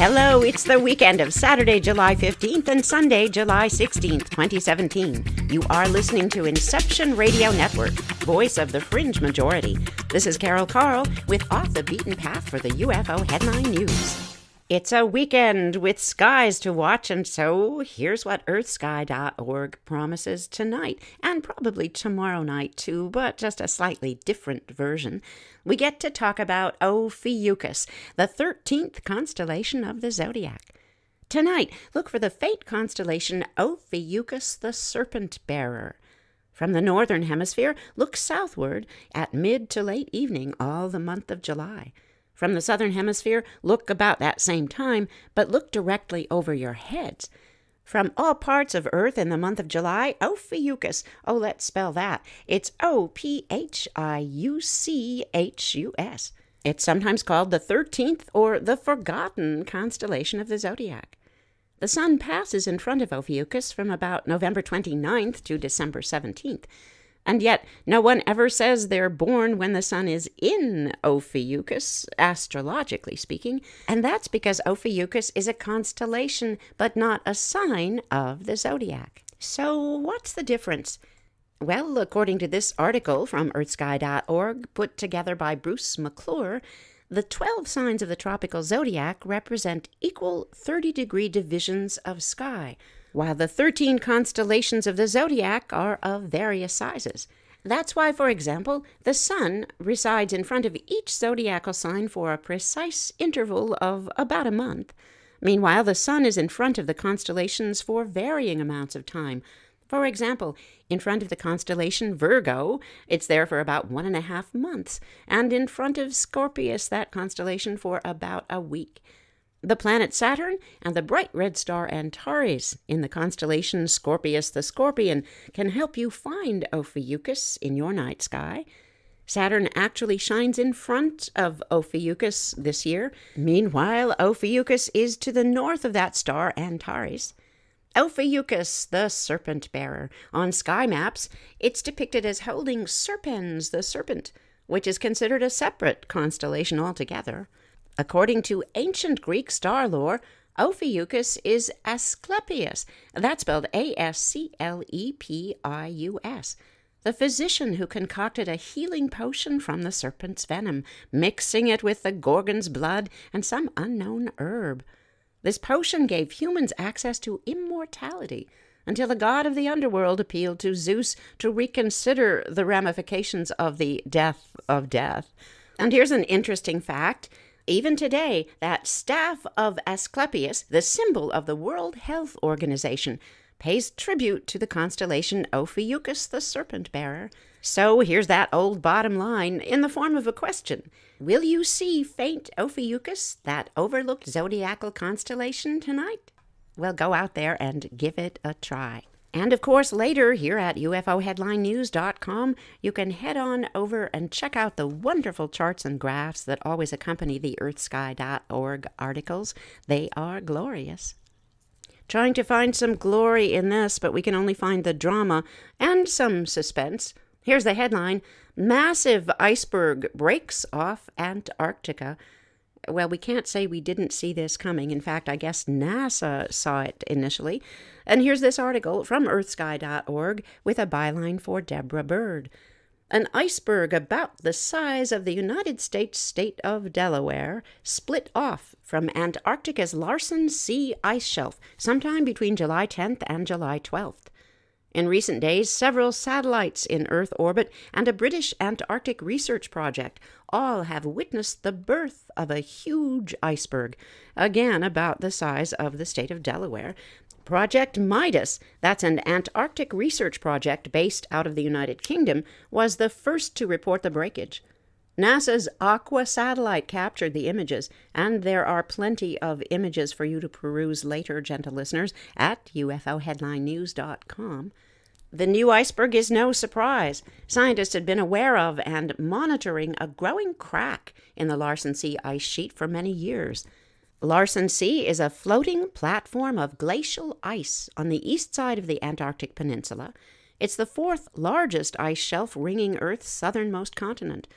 Hello, it's the weekend of Saturday, July 15th and Sunday, July 16th, 2017. You are listening to Inception Radio Network, voice of the fringe majority. This is Carol Carl with Off the Beaten Path for the UFO Headline News. It's a weekend with skies to watch, and so here's what earthsky.org promises tonight, and probably tomorrow night too, but just a slightly different version. We get to talk about Ophiuchus, the 13th constellation of the Zodiac. Tonight, look for the faint constellation Ophiuchus the Serpent Bearer. From the Northern Hemisphere, look southward at mid to late evening all the month of July. From the Southern Hemisphere, look about that same time, but look directly over your heads. From all parts of Earth in the month of July, Ophiuchus, let's spell that. It's Ophiuchus. It's sometimes called the 13th or the forgotten constellation of the Zodiac. The sun passes in front of Ophiuchus from about November 29th to December 17th. And yet, no one ever says they're born when the sun is in Ophiuchus, astrologically speaking, and that's because Ophiuchus is a constellation, but not a sign of the zodiac. So, what's the difference? Well, according to this article from earthsky.org, put together by Bruce McClure, the 12 signs of the tropical zodiac represent equal 30-degree divisions of sky, while the 13 constellations of the zodiac are of various sizes. That's why, for example, the sun resides in front of each zodiacal sign for a precise interval of about a month. Meanwhile, the sun is in front of the constellations for varying amounts of time. For example, in front of the constellation Virgo, it's there for about 1.5 months, and in front of Scorpius, that constellation, for about a week. The planet Saturn and the bright red star Antares in the constellation Scorpius the Scorpion can help you find Ophiuchus in your night sky. Saturn actually shines in front of Ophiuchus this year. Meanwhile, Ophiuchus is to the north of that star Antares. Ophiuchus the Serpent Bearer. On sky maps, it's depicted as holding Serpens the serpent, which is considered a separate constellation altogether. According to ancient Greek star lore, Ophiuchus is Asclepius, that's spelled Asclepius, the physician who concocted a healing potion from the serpent's venom, mixing it with the Gorgon's blood and some unknown herb. This potion gave humans access to immortality until the god of the underworld appealed to Zeus to reconsider the ramifications of the death of death. And here's an interesting fact. Even today, that staff of Asclepius, the symbol of the World Health Organization, pays tribute to the constellation Ophiuchus the Serpent Bearer. So here's that old bottom line in the form of a question. Will you see faint Ophiuchus, that overlooked zodiacal constellation, tonight? Well, go out there and give it a try. And of course, later here at UFOHeadlineNews.com, you can head on over and check out the wonderful charts and graphs that always accompany the earthsky.org articles. They are glorious. Trying to find some glory in this, but we can only find the drama and some suspense. Here's the headline: Massive iceberg breaks off Antarctica. Well, we can't say we didn't see this coming. In fact, I guess NASA saw it initially. And here's this article from earthsky.org with a byline for Deborah Bird. An iceberg about the size of the United States state of Delaware split off from Antarctica's Larsen C ice shelf sometime between July 10th and July 12th. In recent days, several satellites in Earth orbit and a British Antarctic research project all have witnessed the birth of a huge iceberg, again about the size of the state of Delaware. Project Midas, that's an Antarctic research project based out of the United Kingdom, was the first to report the breakage. NASA's Aqua satellite captured the images, and there are plenty of images for you to peruse later, gentle listeners, at UFOHeadlineNews.com. The new iceberg is no surprise. Scientists had been aware of and monitoring a growing crack in the Larsen C ice sheet for many years. Larsen C is a floating platform of glacial ice on the east side of the Antarctic Peninsula. It's the fourth largest ice shelf ringing Earth's southernmost continent.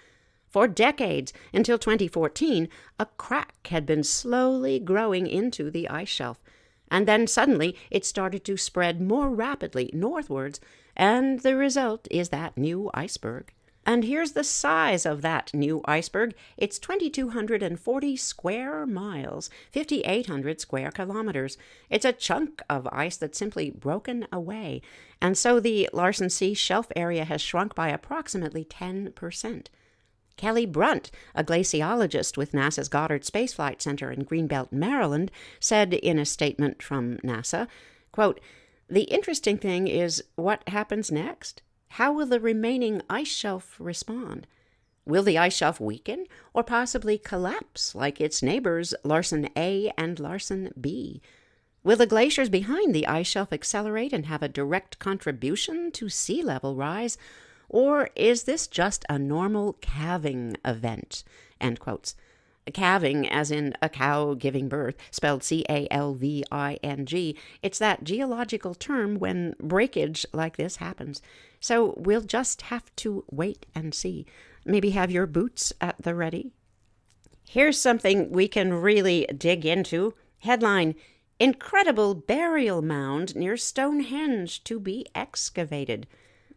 For decades, until 2014, a crack had been slowly growing into the ice shelf, and then suddenly it started to spread more rapidly northwards, and the result is that new iceberg. And here's the size of that new iceberg. It's 2,240 square miles, 5,800 square kilometers. It's a chunk of ice that's simply broken away. And so the Larsen C shelf area has shrunk by approximately 10%. Kelly Brunt, a glaciologist with NASA's Goddard Space Flight Center in Greenbelt, Maryland, said in a statement from NASA, quote, "The interesting thing is what happens next. How will the remaining ice shelf respond? Will the ice shelf weaken or possibly collapse like its neighbors Larsen A and Larsen B? Will the glaciers behind the ice shelf accelerate and have a direct contribution to sea level rise? Or is this just a normal calving event?" End quotes. Calving, as in a cow giving birth, spelled Calving. It's that geological term when breakage like this happens. So we'll just have to wait and see. Maybe have your boots at the ready. Here's something we can really dig into. Headline, "Incredible Burial Mound Near Stonehenge to be Excavated."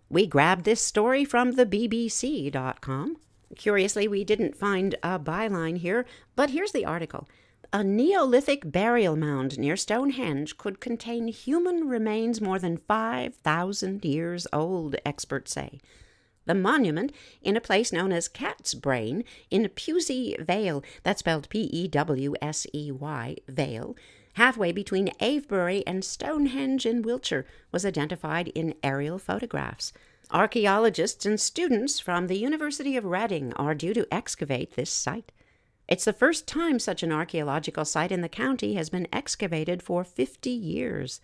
We grabbed this story from the BBC.com. Curiously, we didn't find a byline here, but here's the article. A Neolithic burial mound near Stonehenge could contain human remains more than 5,000 years old, experts say. The monument, in a place known as Cat's Brain in Pewsey Vale, that's spelled Pewsey, Vale, halfway between Avebury and Stonehenge in Wiltshire, was identified in aerial photographs. Archaeologists and students from the University of Reading are due to excavate this site. It's the first time such an archaeological site in the county has been excavated for 50 years.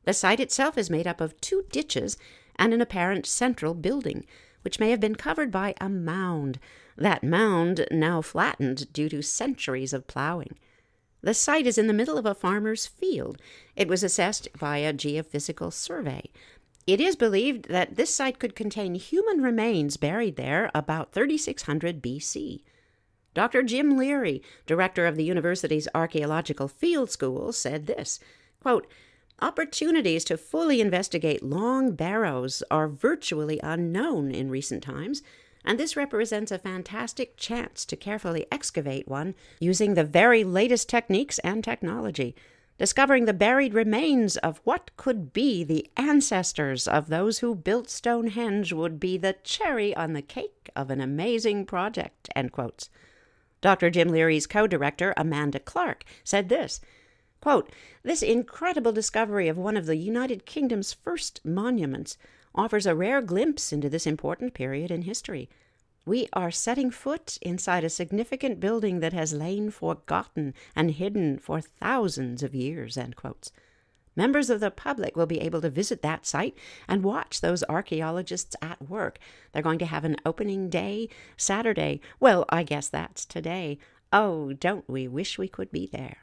The site itself is made up of 2 ditches and an apparent central building, which may have been covered by a mound. That mound now flattened due to centuries of plowing. The site is in the middle of a farmer's field. It was assessed by a geophysical survey. It is believed that this site could contain human remains buried there about 3600 BC. Dr. Jim Leary, director of the university's Archaeological Field School, said this, quote, "Opportunities to fully investigate long barrows are virtually unknown in recent times, and this represents a fantastic chance to carefully excavate one using the very latest techniques and technology, discovering the buried remains of what could be the ancestors of those who built Stonehenge would be the cherry on the cake of an amazing project," end quotes. Dr. Jim Leary's co-director, Amanda Clark, said this, quote, "This incredible discovery of one of the United Kingdom's first monuments offers a rare glimpse into this important period in history. We are setting foot inside a significant building that has lain forgotten and hidden for thousands of years," end quotes. Members of the public will be able to visit that site and watch those archaeologists at work. They're going to have an opening day Saturday. Well, I guess that's today. Oh, don't we wish we could be there.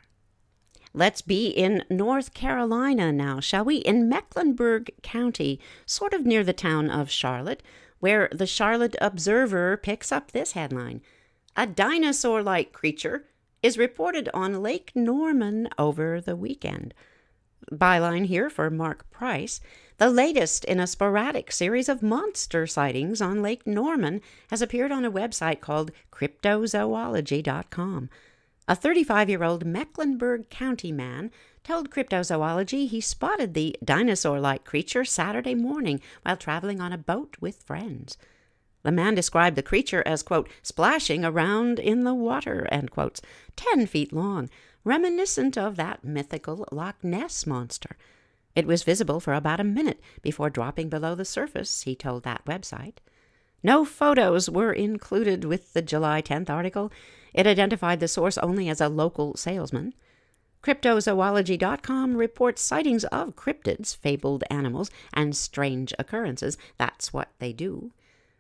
Let's be in North Carolina now, shall we? In Mecklenburg County, sort of near the town of Charlotte, where the Charlotte Observer picks up this headline. A dinosaur-like creature is reported on Lake Norman over the weekend. Byline here for Mark Price. The latest in a sporadic series of monster sightings on Lake Norman has appeared on a website called cryptozoology.com. A 35-year-old Mecklenburg County man told Cryptozoology he spotted the dinosaur-like creature Saturday morning while traveling on a boat with friends. The man described the creature as, quote, "splashing around in the water," end quotes, 10 feet long, reminiscent of that mythical Loch Ness monster. It was visible for about a minute before dropping below the surface, he told that website. No photos were included with the July 10th article. It identified the source only as a local salesman. Cryptozoology.com reports sightings of cryptids, fabled animals, and strange occurrences. That's what they do.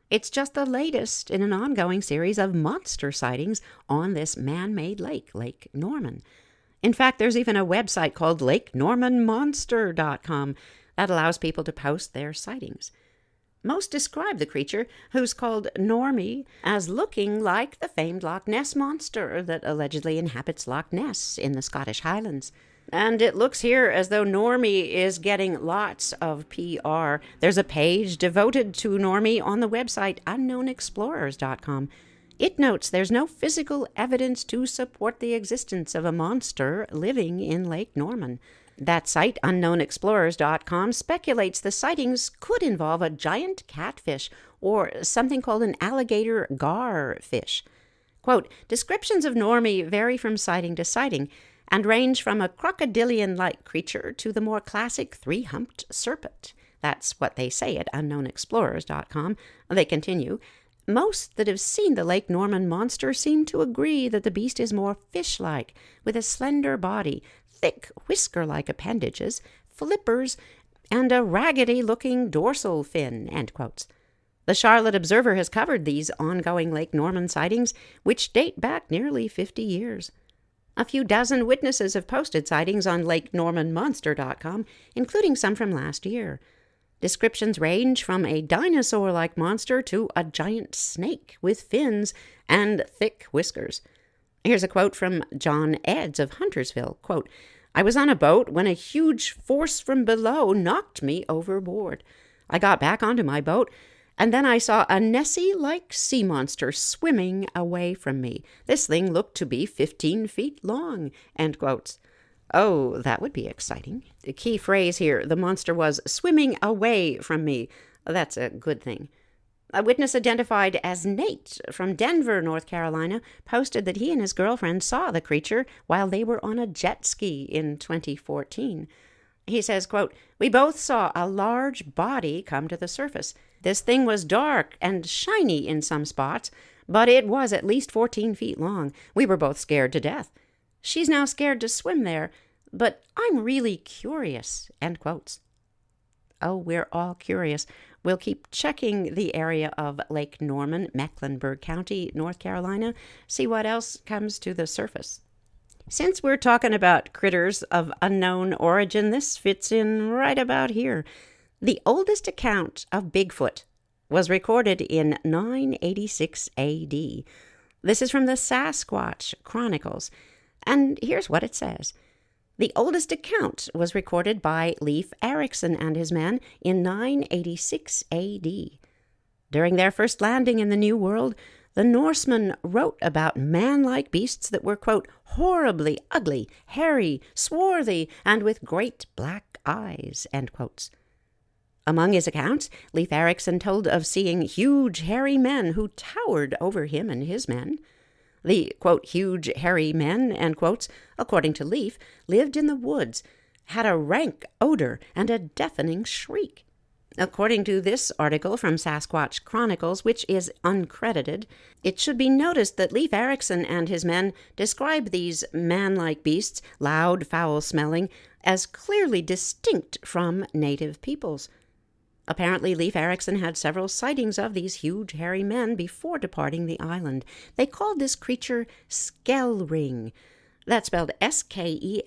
It's just the latest in an ongoing series of monster sightings on this man-made lake, Lake Norman. In fact, there's even a website called LakeNormanMonster.com that allows people to post their sightings. Most describe the creature, who's called Normie, as looking like the famed Loch Ness monster that allegedly inhabits Loch Ness in the Scottish Highlands. And it looks here as though Normie is getting lots of PR. There's a page devoted to Normie on the website unknownexplorers.com. It notes there's no physical evidence to support the existence of a monster living in Lake Norman. That site, unknownexplorers.com, speculates the sightings could involve a giant catfish or something called an alligator gar fish. Quote, descriptions of Normie vary from sighting to sighting and range from a crocodilian-like creature to the more classic three-humped serpent. That's what they say at unknownexplorers.com. They continue, most that have seen the Lake Norman monster seem to agree that the beast is more fish-like, with a slender body, thick whisker-like appendages, flippers, and a raggedy-looking dorsal fin, end quotes. The Charlotte Observer has covered these ongoing Lake Norman sightings, which date back nearly 50 years. A few dozen witnesses have posted sightings on LakeNormanMonster.com, including some from last year. Descriptions range from a dinosaur-like monster to a giant snake with fins and thick whiskers. Here's a quote from John Eds of Huntersville. Quote, I was on a boat when a huge force from below knocked me overboard. I got back onto my boat, and then I saw a Nessie-like sea monster swimming away from me. This thing looked to be 15 feet long, end quotes. Oh, that would be exciting. The key phrase here, the monster was swimming away from me. That's a good thing. A witness identified as Nate from Denver, North Carolina, posted that he and his girlfriend saw the creature while they were on a jet ski in 2014. He says, quote, we both saw a large body come to the surface. This thing was dark and shiny in some spots, but it was at least 14 feet long. We were both scared to death. She's now scared to swim there, but I'm really curious, end quotes. Oh, we're all curious. We'll keep checking the area of Lake Norman, Mecklenburg County, North Carolina, see what else comes to the surface. Since we're talking about critters of unknown origin, this fits in right about here. The oldest account of Bigfoot was recorded in 986 A.D. This is from the Sasquatch Chronicles, and here's what it says. The oldest account was recorded by Leif Erikson and his men in 986 A.D. During their first landing in the New World, the Norsemen wrote about man-like beasts that were, quote, horribly ugly, hairy, swarthy, and with great black eyes, end quotes. Among his accounts, Leif Erikson told of seeing huge, hairy men who towered over him and his men. The, quote, huge, hairy men, end quotes, according to Leif, lived in the woods, had a rank odor and a deafening shriek. According to this article from Sasquatch Chronicles, which is uncredited, it should be noticed that Leif Erikson and his men describe these man-like beasts, loud, foul-smelling, as clearly distinct from native peoples. Apparently, Leif Erikson had several sightings of these huge, hairy men before departing the island. They called this creature Skellring. That's spelled Skellring.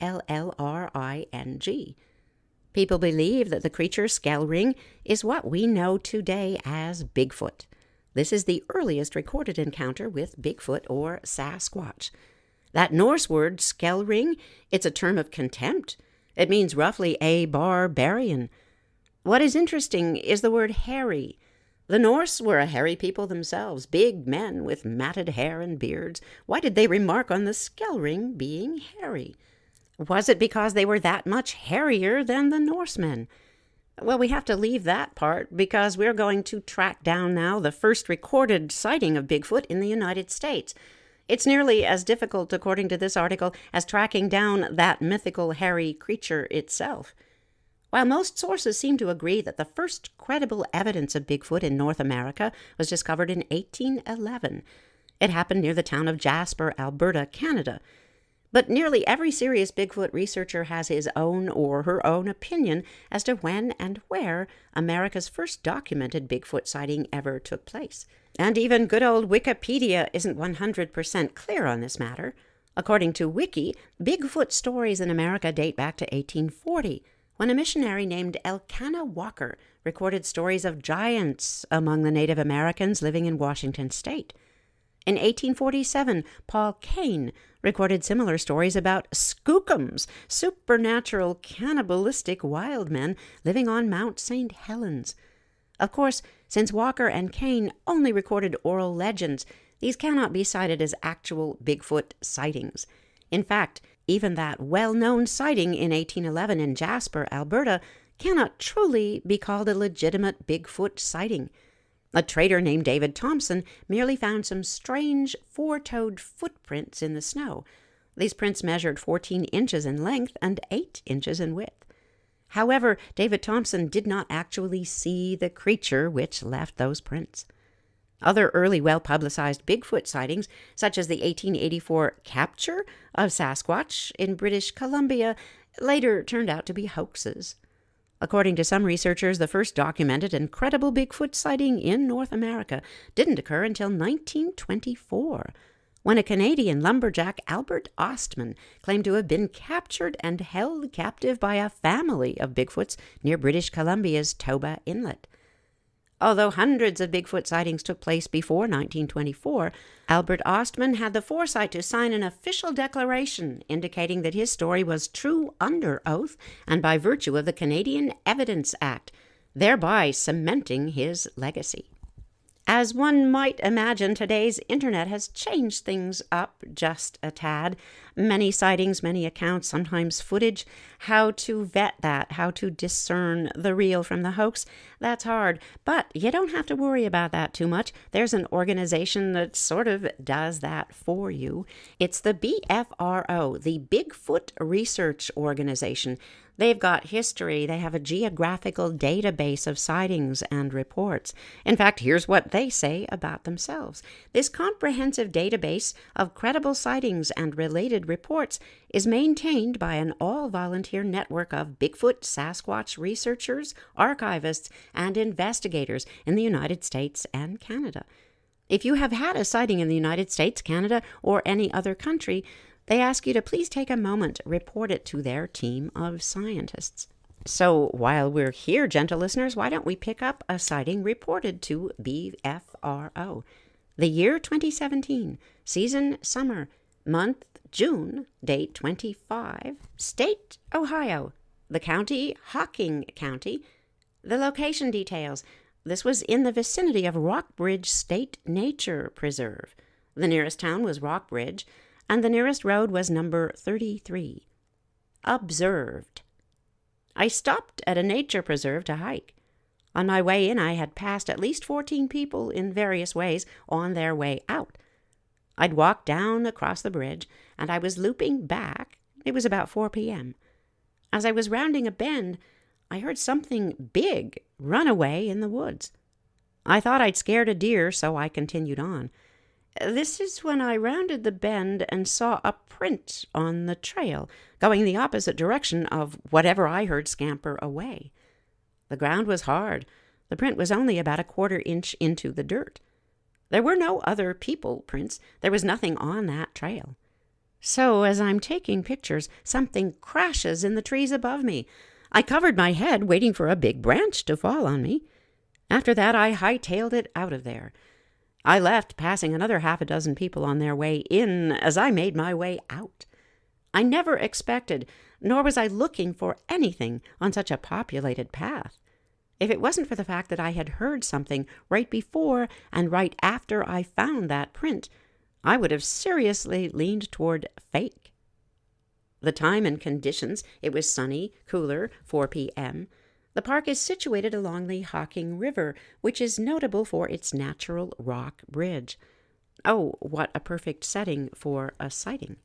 People believe that the creature Skellring is what we know today as Bigfoot. This is the earliest recorded encounter with Bigfoot or Sasquatch. That Norse word, Skellring, it's a term of contempt. It means roughly a barbarian. What is interesting is the word hairy. The Norse were a hairy people themselves, big men with matted hair and beards. Why did they remark on the Skellring being hairy? Was it because they were that much hairier than the Norsemen? Well, we have to leave that part because we're going to track down now the first recorded sighting of Bigfoot in the United States. It's nearly as difficult, according to this article, as tracking down that mythical hairy creature itself. While most sources seem to agree that the first credible evidence of Bigfoot in North America was discovered in 1811, it happened near the town of Jasper, Alberta, Canada. But nearly every serious Bigfoot researcher has his own or her own opinion as to when and where America's first documented Bigfoot sighting ever took place. And even good old Wikipedia isn't 100% clear on this matter. According to Wiki, Bigfoot stories in America date back to 1840, when a missionary named Elkanah Walker recorded stories of giants among the Native Americans living in Washington state. In 1847, Paul Kane recorded similar stories about skookums, supernatural cannibalistic wild men living on Mount St. Helens. Of course, since Walker and Kane only recorded oral legends, these cannot be cited as actual Bigfoot sightings. In fact, even that well-known sighting in 1811 in Jasper, Alberta, cannot truly be called a legitimate Bigfoot sighting. A trader named David Thompson merely found some strange four-toed footprints in the snow. These prints measured 14 inches in length and 8 inches in width. However, David Thompson did not actually see the creature which left those prints. Other early well-publicized Bigfoot sightings, such as the 1884 capture of Sasquatch in British Columbia, later turned out to be hoaxes. According to some researchers, the first documented and credible Bigfoot sighting in North America didn't occur until 1924, when a Canadian lumberjack, Albert Ostman, claimed to have been captured and held captive by a family of Bigfoots near British Columbia's Toba Inlet. Although hundreds of Bigfoot sightings took place before 1924, Albert Ostman had the foresight to sign an official declaration indicating that his story was true under oath and by virtue of the Canadian Evidence Act, thereby cementing his legacy. As one might imagine, today's internet has changed things up just a tad. Many sightings, many accounts, sometimes footage. How to vet that, how to discern the real from the hoax, that's hard. But you don't have to worry about that too much. There's an organization that sort of does that for you. It's the BFRO, the Bigfoot Research Organization. They've got history. They have a geographical database of sightings and reports. In fact, here's what they say about themselves. This comprehensive database of credible sightings and related reports is maintained by an all-volunteer network of Bigfoot Sasquatch researchers, archivists, and investigators in the United States and Canada. If you have had a sighting in the United States, Canada, or any other country, they ask you to please take a moment, report it to their team of scientists. So while we're here, gentle listeners, why don't we pick up a sighting reported to BFRO? The year 2017, season summer, month June, date 25, state Ohio, the county Hocking County. The location details. This was in the vicinity of Rockbridge State Nature Preserve. The nearest town was Rockbridge, and the nearest road was number 33. Observed. I stopped at a nature preserve to hike. On my way in, I had passed at least 14 people in various ways on their way out. I'd walked down across the bridge, and I was looping back. It was about 4 p.m. As I was rounding a bend, I heard something big run away in the woods. I thought I'd scared a deer, so I continued on. This is when I rounded the bend and saw a print on the trail, going the opposite direction of whatever I heard scamper away. The ground was hard. The print was only about a quarter-inch into the dirt. There were no other people prints. There was nothing on that trail. So, as I'm taking pictures, something crashes in the trees above me. I covered my head, waiting for a big branch to fall on me. After that, I hightailed it out of there. I left, passing another half a dozen people on their way in as I made my way out. I never expected, nor was I looking for anything on such a populated path. If it wasn't for the fact that I had heard something right before and right after I found that print, I would have seriously leaned toward fake. The time and conditions, it was sunny, cooler, 4 p.m., The park is situated along the Hocking River, which is notable for its natural rock bridge. Oh, what a perfect setting for a sighting.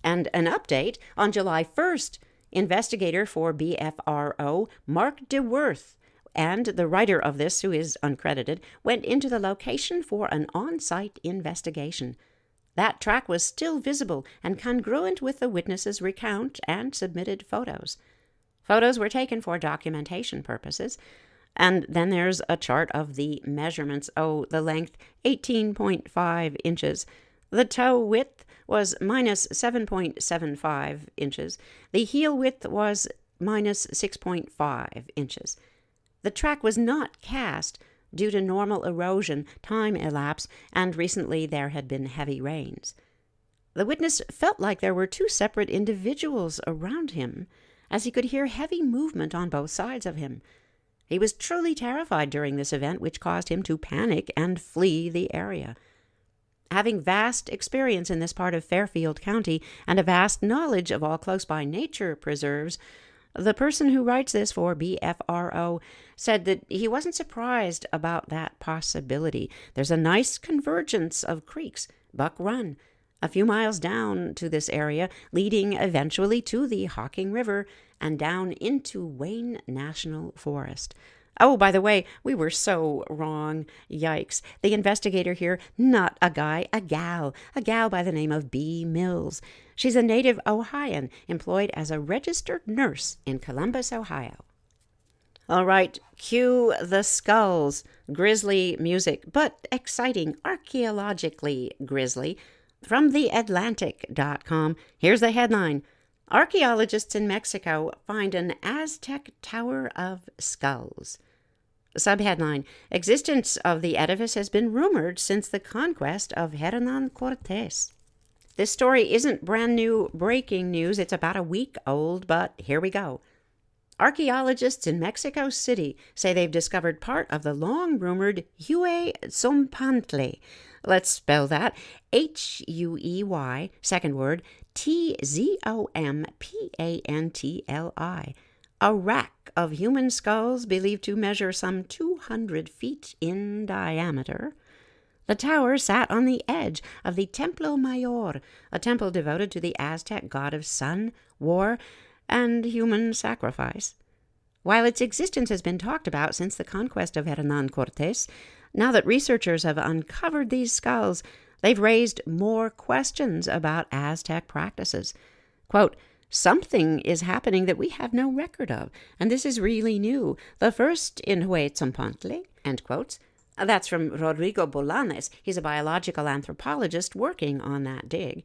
And an update, on July 1st, investigator for BFRO, Mark DeWorth, and the writer of this, who is uncredited, went into the location for an on-site investigation. That track was still visible and congruent with the witness's recount and submitted photos. Photos were taken for documentation purposes. And then there's a chart of the measurements. Oh, the length, 18.5 inches. The toe width was minus 7.75 inches. The heel width was minus 6.5 inches. The track was not cast due to normal erosion, time elapsed, and recently there had been heavy rains. The witness felt like there were two separate individuals around him, as he could hear heavy movement on both sides of him. He was truly terrified during this event, which caused him to panic and flee the area. Having vast experience in this part of Fairfield County and a vast knowledge of all close-by nature preserves, the person who writes this for BFRO said that he wasn't surprised about that possibility. There's a nice convergence of creeks, Buck Run, a few miles down to this area, leading eventually to the Hocking River and down into Wayne National Forest. Oh, by the way, we were so wrong. Yikes. The investigator here, not a guy, a gal by the name of B. Mills. She's a native Ohioan, employed as a registered nurse in Columbus, Ohio. All right, cue the skulls. Grisly music, but exciting, archaeologically grisly. From theatlantic.com, here's the headline. Archaeologists in Mexico find an Aztec Tower of Skulls. Subheadline, existence of the edifice has been rumored since the conquest of Hernan Cortés. This story isn't brand new breaking news. It's about a week old, but here we go. Archaeologists in Mexico City say they've discovered part of the long-rumored Huey-Tzompantle. Let's spell that. Huey, second word, Tzompantli, a rack of human skulls believed to measure some 200 feet in diameter. The tower sat on the edge of the Templo Mayor, a temple devoted to the Aztec god of sun, war, and human sacrifice. While its existence has been talked about since the conquest of Hernan Cortés, now that researchers have uncovered these skulls, they've raised more questions about Aztec practices. Quote, something is happening that we have no record of, and this is really new. The first in Huey-Tzompantle, end quotes. That's from Rodrigo Bolanes. He's a biological anthropologist working on that dig.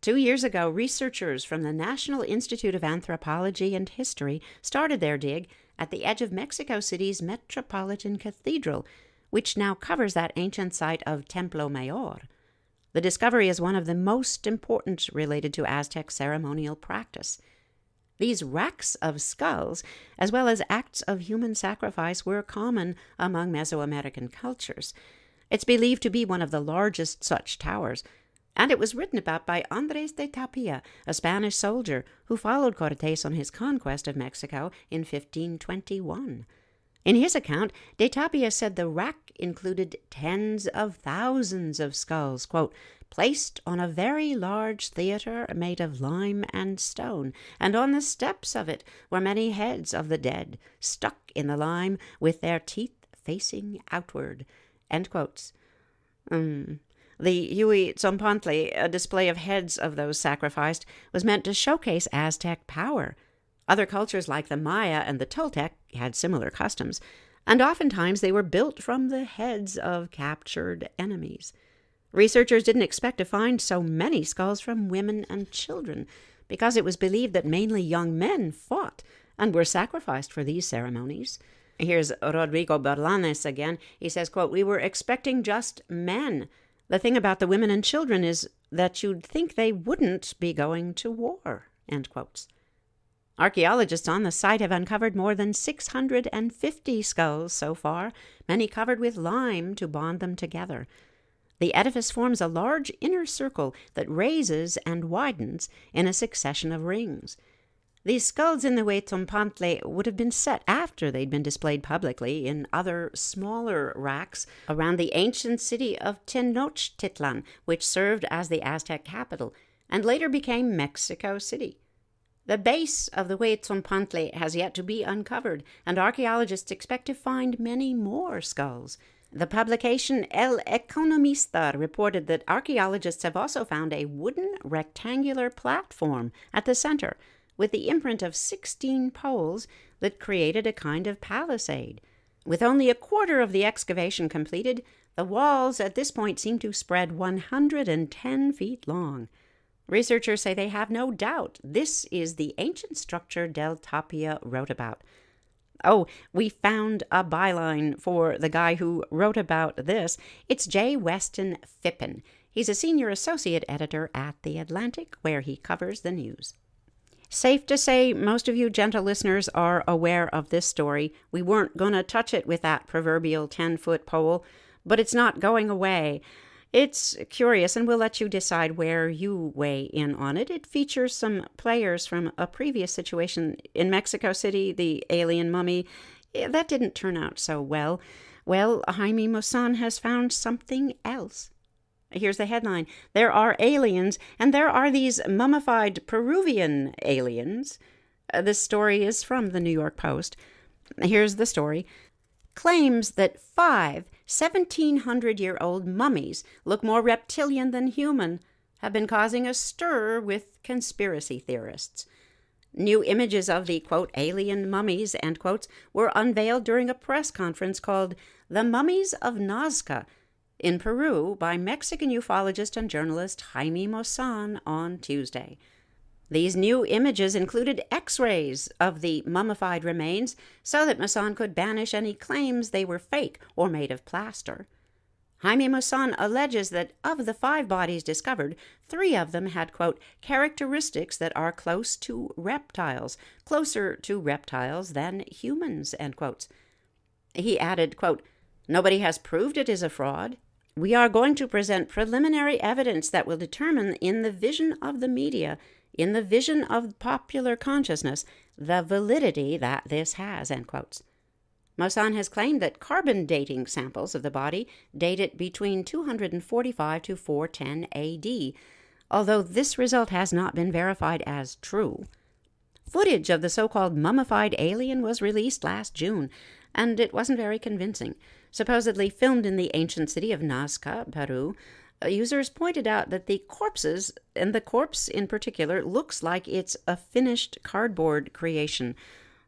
2 years ago, researchers from the National Institute of Anthropology and History started their dig at the edge of Mexico City's Metropolitan Cathedral, which now covers that ancient site of Templo Mayor. The discovery is one of the most important related to Aztec ceremonial practice. These racks of skulls, as well as acts of human sacrifice, were common among Mesoamerican cultures. It's believed to be one of the largest such towers, and it was written about by Andrés de Tapia, a Spanish soldier who followed Cortés on his conquest of Mexico in 1521. In his account, de Tapia said the rack included tens of thousands of skulls, quote, placed on a very large theater made of lime and stone, and on the steps of it were many heads of the dead, stuck in the lime with their teeth facing outward, end quotes. The Huey-Tzompantle, a display of heads of those sacrificed, was meant to showcase Aztec power. Other cultures like the Maya and the Toltec had similar customs, and oftentimes they were built from the heads of captured enemies. Researchers didn't expect to find so many skulls from women and children, because it was believed that mainly young men fought and were sacrificed for these ceremonies. Here's Rodrigo Bolanes again. He says, quote, we were expecting just men. The thing about the women and children is that you'd think they wouldn't be going to war, end quotes. Archaeologists on the site have uncovered more than 650 skulls so far, many covered with lime to bond them together. The edifice forms a large inner circle that raises and widens in a succession of rings. These skulls in the Huey-Tzompantle would have been set after they'd been displayed publicly in other smaller racks around the ancient city of Tenochtitlan, which served as the Aztec capital, and later became Mexico City. The base of the Huey-Tzompantle has yet to be uncovered, and archaeologists expect to find many more skulls. The publication El Economista reported that archaeologists have also found a wooden rectangular platform at the center, with the imprint of 16 poles that created a kind of palisade. With only a quarter of the excavation completed, the walls at this point seem to spread 110 feet long. Researchers say they have no doubt this is the ancient structure Del Tapia wrote about. Oh, we found a byline for the guy who wrote about this. It's J. Weston Phippen. He's a senior associate editor at The Atlantic, where he covers the news. Safe to say, most of you gentle listeners are aware of this story. We weren't going to touch it with that proverbial 10-foot pole, but it's not going away. It's curious, and we'll let you decide where you weigh in on it. It features some players from a previous situation in Mexico City, the alien mummy. That didn't turn out so well. Well, Jaime Maussan has found something else. Here's the headline. There are aliens, and there are these mummified Peruvian aliens. This story is from the New York Post. Here's the story. Claims that 5 1,700-year-old mummies look more reptilian than human have been causing a stir with conspiracy theorists. New images of the, quote, alien mummies, end quotes, were unveiled during a press conference called The Mummies of Nazca in Peru by Mexican ufologist and journalist Jaime Maussan on Tuesday. These new images included X-rays of the mummified remains so that Maussan could banish any claims they were fake or made of plaster. Jaime Maussan alleges that of the 5 bodies discovered, 3 of them had, quote, characteristics that are close to reptiles, closer to reptiles than humans, end quotes. He added, quote, nobody has proved it is a fraud. We are going to present preliminary evidence that will determine in the vision of the media, in the vision of popular consciousness, the validity that this has, end quotes. Maussan has claimed that carbon dating samples of the body date it between 245 to 410 AD, although this result has not been verified as true. Footage of the so-called mummified alien was released last June, and it wasn't very convincing. Supposedly filmed in the ancient city of Nazca, Peru, users pointed out that the corpses, and the corpse in particular, looks like it's a finished cardboard creation.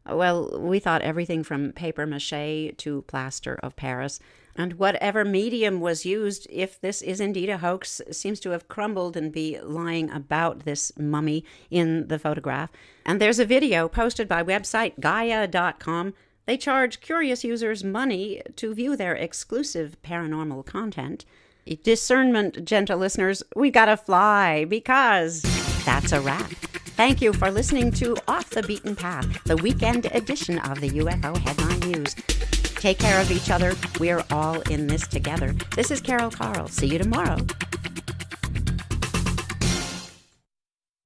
Well, we thought everything from papier-mâché to plaster of Paris. And whatever medium was used, if this is indeed a hoax, seems to have crumbled and be lying about this mummy in the photograph. And there's a video posted by website Gaia.com. They charge curious users money to view their exclusive paranormal content. Discernment, gentle listeners, we gotta fly, because that's a wrap. Thank you for listening to Off the Beaten Path, the weekend edition of the UFO Headline News. Take care of each other. We're all in this together. This is Carol Carl. See you tomorrow.